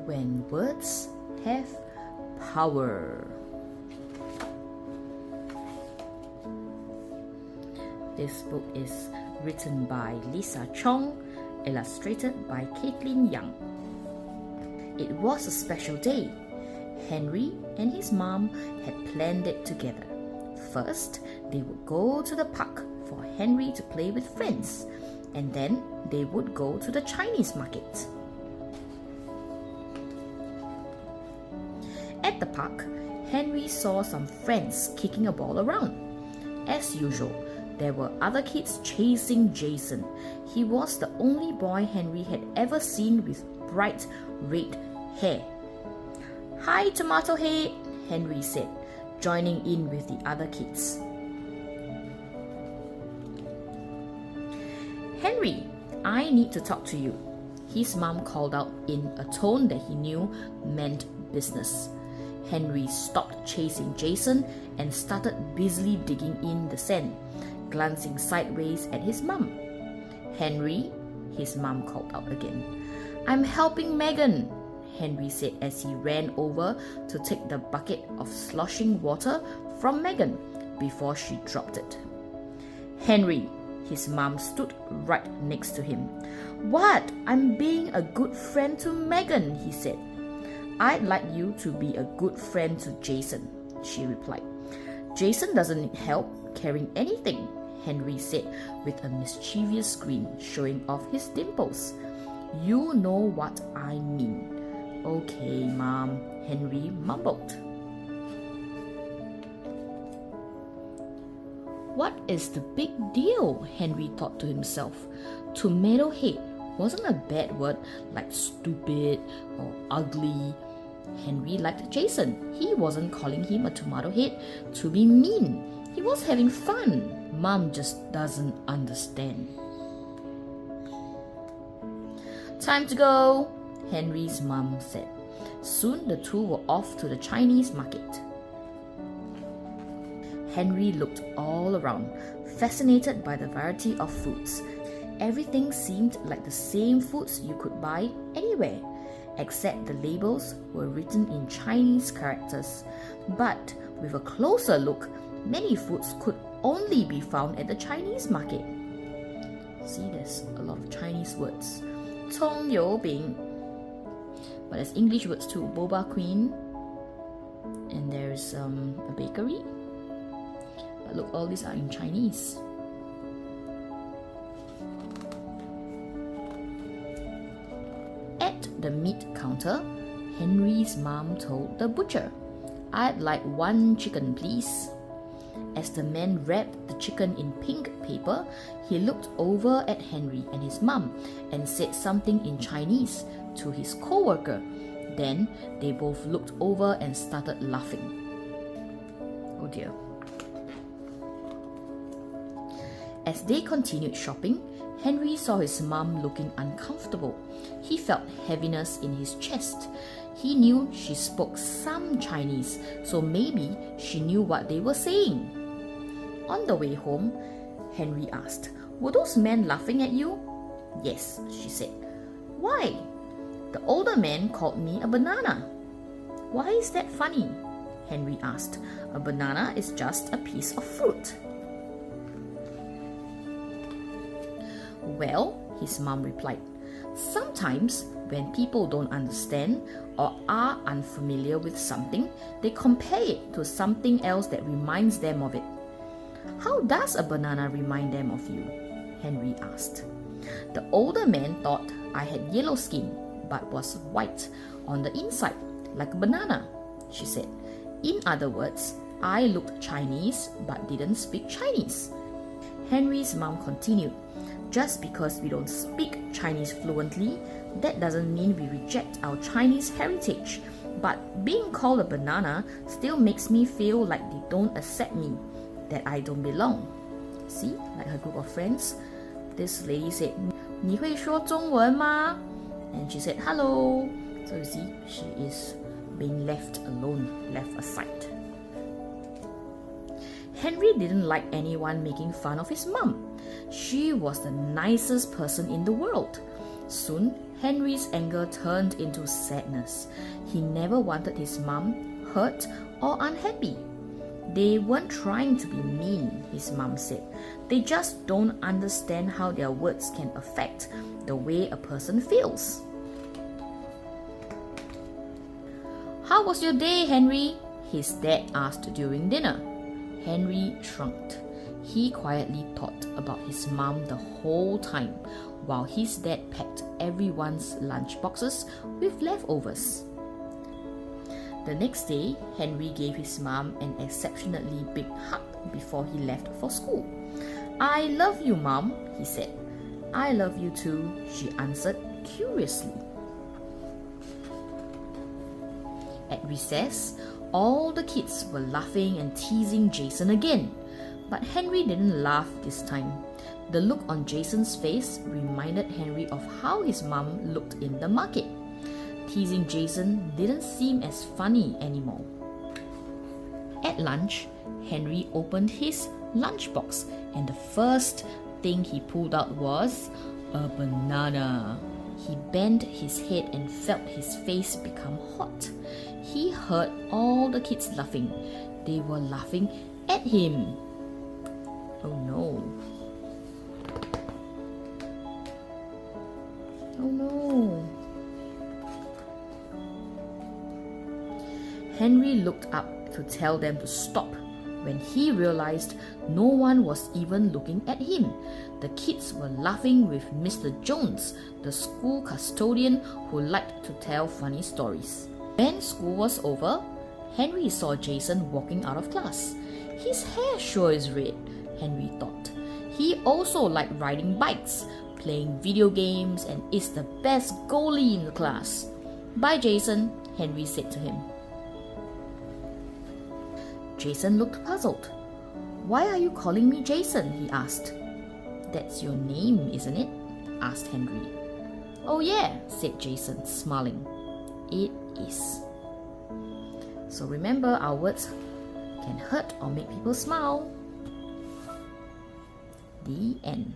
when words have power. This book is written by Lisa Chong, illustrated by Caitlin Young. It was a special day. Henry and his mom had planned it together. First, they would go to the park for Henry to play with friends, and then they would go to the Chinese market. At the park, Henry saw some friends kicking a ball around. As usual, there were other kids chasing Jason. He was the only boy Henry had ever seen with bright red hair. "Hi, Tomato Head," Henry said, joining in with the other kids. "Henry, I need to talk to you," his mom called out in a tone that he knew meant business. Henry stopped chasing Jason and started busily digging in the sand, glancing sideways at his mom. "Henry," his mom called out again. "I'm helping Megan," Henry said as he ran over to take the bucket of sloshing water from Megan before she dropped it. "Henry," his mom stood right next to him. "What? I'm being a good friend to Megan," he said. "I'd like you to be a good friend to Jason," she replied. "Jason doesn't need help carrying anything," Henry said with a mischievous grin showing off his dimples. "You know what I mean." "Okay, Mom," Henry mumbled. What is the big deal? Henry thought to himself. Tomato head wasn't a bad word like stupid or ugly. Henry liked Jason. He wasn't calling him a tomato head to be mean. He was having fun. Mom just doesn't understand. "Time to go," Henry's mom said. Soon the two were off to the Chinese market. Henry looked all around, fascinated by the variety of foods. Everything seemed like the same foods you could buy anywhere, except the labels were written in Chinese characters. But with a closer look, many foods could only be found at the Chinese market. See, there's a lot of Chinese words. 葱油饼. But there's English words too. Boba Queen. And there's a bakery. But look, all these are in Chinese. At the meat counter, Henry's mom told the butcher, "I'd like 1 chicken, please." As the man wrapped the chicken in pink paper, he looked over at Henry and his mom and said something in Chinese to his co-worker. Then they both looked over and started laughing. Oh dear. As they continued shopping, Henry saw his mom looking uncomfortable. He felt heaviness in his chest. He knew she spoke some Chinese, so maybe she knew what they were saying. On the way home, Henry asked, "Were those men laughing at you?" "Yes," she said. "Why?" "The older man called me a banana." "Why is that funny?" Henry asked. "A banana is just a piece of fruit." "Well," his mom replied, "sometimes when people don't understand or are unfamiliar with something, they compare it to something else that reminds them of it." "How does a banana remind them of you?" Henry asked. "The older man thought I had yellow skin, but was white on the inside, like a banana," she said. "In other words, I looked Chinese but didn't speak Chinese." Henry's mom continued, "Just because we don't speak Chinese fluently, that doesn't mean we reject our Chinese heritage. But being called a banana still makes me feel like they don't accept me, that I don't belong." See, like her group of friends, this lady said, "你会说中文吗?" And she said, "Hello." So you see, she is being left alone, left aside. Henry didn't like anyone making fun of his mom. She was the nicest person in the world. Soon, Henry's anger turned into sadness. He never wanted his mum hurt or unhappy. They weren't trying to be mean, his mum said. They just don't understand how their words can affect the way a person feels. "How was your day, Henry?" his dad asked during dinner. Henry shrugged. He quietly thought about his mum the whole time, while his dad packed everyone's lunch boxes with leftovers. The next day, Henry gave his mum an exceptionally big hug before he left for school. "I love you, Mum," he said. "I love you too," she answered curiously. At recess, all the kids were laughing and teasing Jason again. But Henry didn't laugh this time. The look on Jason's face reminded Henry of how his mum looked in the market. Teasing Jason didn't seem as funny anymore. At lunch, Henry opened his lunchbox, and the first thing he pulled out was a banana. He bent his head and felt his face become hot. He heard all the kids laughing. They were laughing at him. Oh no. Oh no. Henry looked up to tell them to stop when he realized no one was even looking at him. The kids were laughing with Mr. Jones, the school custodian who liked to tell funny stories. When school was over, Henry saw Jason walking out of class. His hair sure is red, Henry thought. He also liked riding bikes, playing video games, and is the best goalie in the class. "Bye, Jason," Henry said to him. Jason looked puzzled. "Why are you calling me Jason?" he asked. "That's your name, isn't it?" asked Henry. "Oh yeah," said Jason, smiling. "It is." So remember, our words can hurt or make people smile. The end.